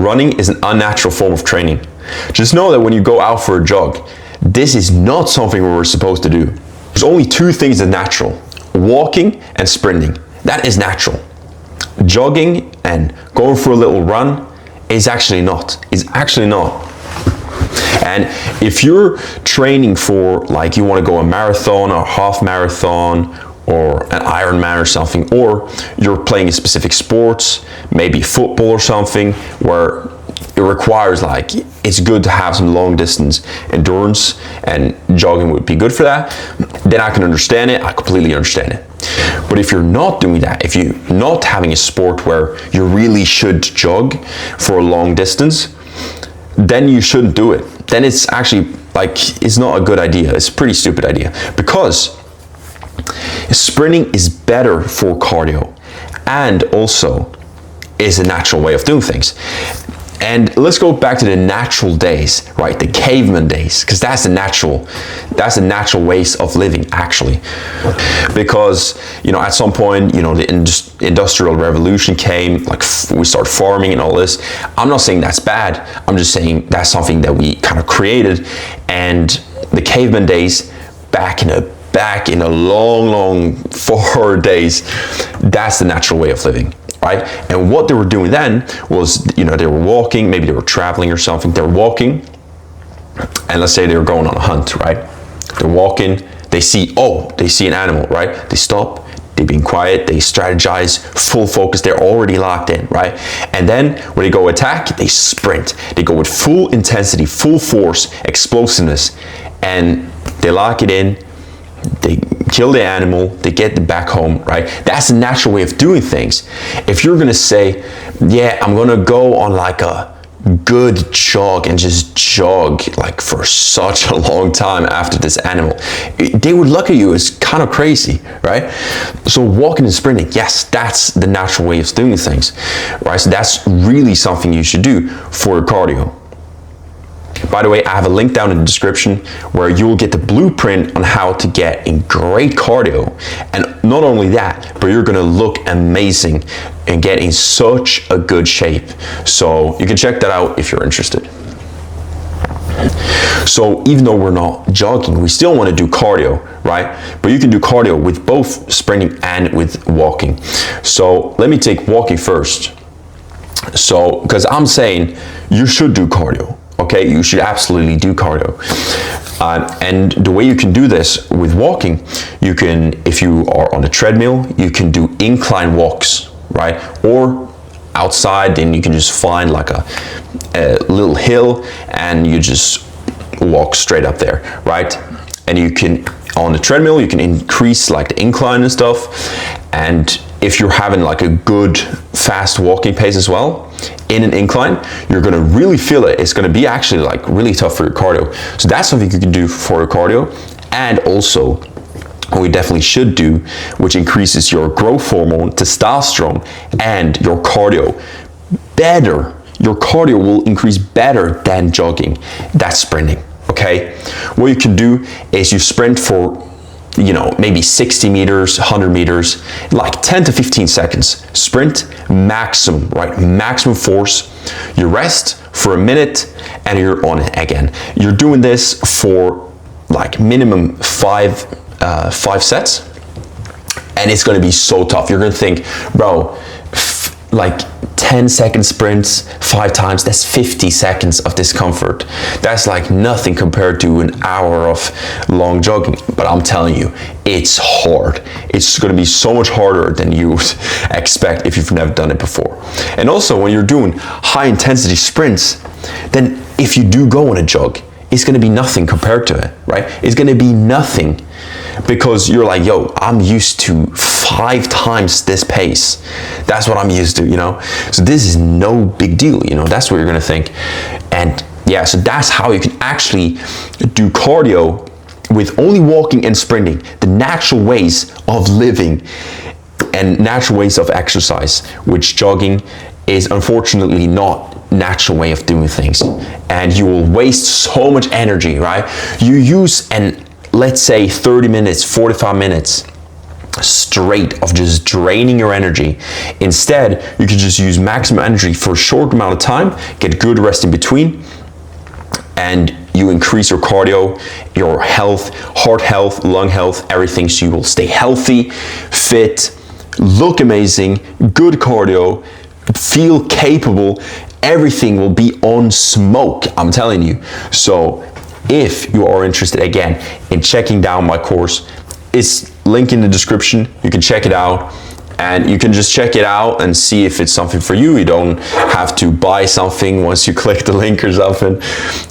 running is an unnatural form of training. Just know that when you go out for a jog, this is not something we're supposed to do. There's only two things that are natural: walking and sprinting. That is natural. Jogging and going for a little run is actually not. And if you're training for, like, you want to go a marathon or half marathon or an Ironman or something, or you're playing a specific sport, maybe football or something, where it requires, like, it's good to have some long distance endurance and jogging would be good for that, then I can understand it. I completely understand it. But if you're not doing that, if you're not having a sport where you really should jog for a long distance, then you shouldn't do it. Then it's actually, like, it's not a good idea. It's a pretty stupid idea, because sprinting is better for cardio and also is a natural way of doing things. And let's go back to the natural days, right? The caveman days, because that's the natural ways of living, actually. Because, at some point, the industrial revolution came, like we start farming and all this. I'm not saying that's bad. I'm just saying that's something that we kind of created. And the caveman days, back in a long forward days, that's the natural way of living. Right? And what they were doing then was, they were walking, maybe they were traveling or something. They were walking, and let's say they were going on a hunt, right? They're walking, they see an animal, right? They stop, they're being quiet, they strategize, full focus, they're already locked in, right? And then when they go attack, they sprint. They go with full intensity, full force, explosiveness, and they lock it in. They kill the animal, they get them back home, right? That's a natural way of doing things. If you're gonna say, yeah, I'm gonna go on like a good jog and just jog like for such a long time after this animal, they would look at you as kind of crazy, right? So walking and sprinting, yes, that's the natural way of doing things, right? So that's really something you should do for cardio. By the way, I have a link down in the description where you'll get the blueprint on how to get in great cardio. And not only that, but you're gonna look amazing and get in such a good shape. So you can check that out if you're interested. So even though we're not jogging, we still want to do cardio, right? But you can do cardio with both sprinting and with walking. So let me take walking first. So, because I'm saying you should do cardio. Okay, you should absolutely do cardio. And the way you can do this with walking, you can, if you are on a treadmill, you can do incline walks, right? Or outside, then you can just find like a little hill and you just walk straight up there, right? And you can, on the treadmill, you can increase like the incline and stuff. And if you're having like a good fast walking pace as well in an incline, you're gonna really feel it. It's gonna be actually like really tough for your cardio. So that's something you can do for your cardio. And also, what we definitely should do, which increases your growth hormone, testosterone, and your cardio better. Your cardio will increase better than jogging. That's sprinting, okay? What you can do is you sprint for maybe 60 meters, 100 meters, like 10 to 15 seconds. Sprint maximum, right? Maximum force. You rest for a minute and you're on it again. You're doing this for like minimum five sets. And it's gonna be so tough. You're gonna think, bro, like 10-second sprints 5 times, that's 50 seconds of discomfort. That's like nothing compared to an hour of long jogging. But I'm telling you, it's hard. It's gonna be so much harder than you would expect if you've never done it before. And also, when you're doing high intensity sprints, then if you do go on a jog, it's gonna be nothing compared to it, right? It's gonna be nothing, because you're like, yo, I'm used to 5 times this pace. That's what I'm used to, So this is no big deal, That's what you're gonna think. And yeah, so that's how you can actually do cardio with only walking and sprinting, the natural ways of living and natural ways of exercise, which jogging is unfortunately not natural way of doing things. And you will waste so much energy, right? You use let's say 30 minutes, 45 minutes straight of just draining your energy. Instead, you can just use maximum energy for a short amount of time, get good rest in between, and you increase your cardio, your health, heart health, lung health, everything, so you will stay healthy, fit, look amazing, good cardio, feel capable, everything will be on smoke, I'm telling you. So if you are interested, again, in checking down my course, it's link in the description. You can check it out, and you can just check it out and see if it's something for you. You don't have to buy something once you click the link or something,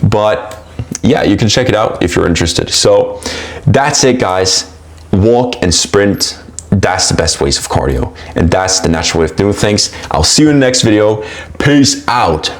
but yeah, you can check it out if you're interested. So that's it, guys. Walk and sprint. That's the best ways of cardio, and that's the natural way of doing things. I'll see you in the next video. Peace out.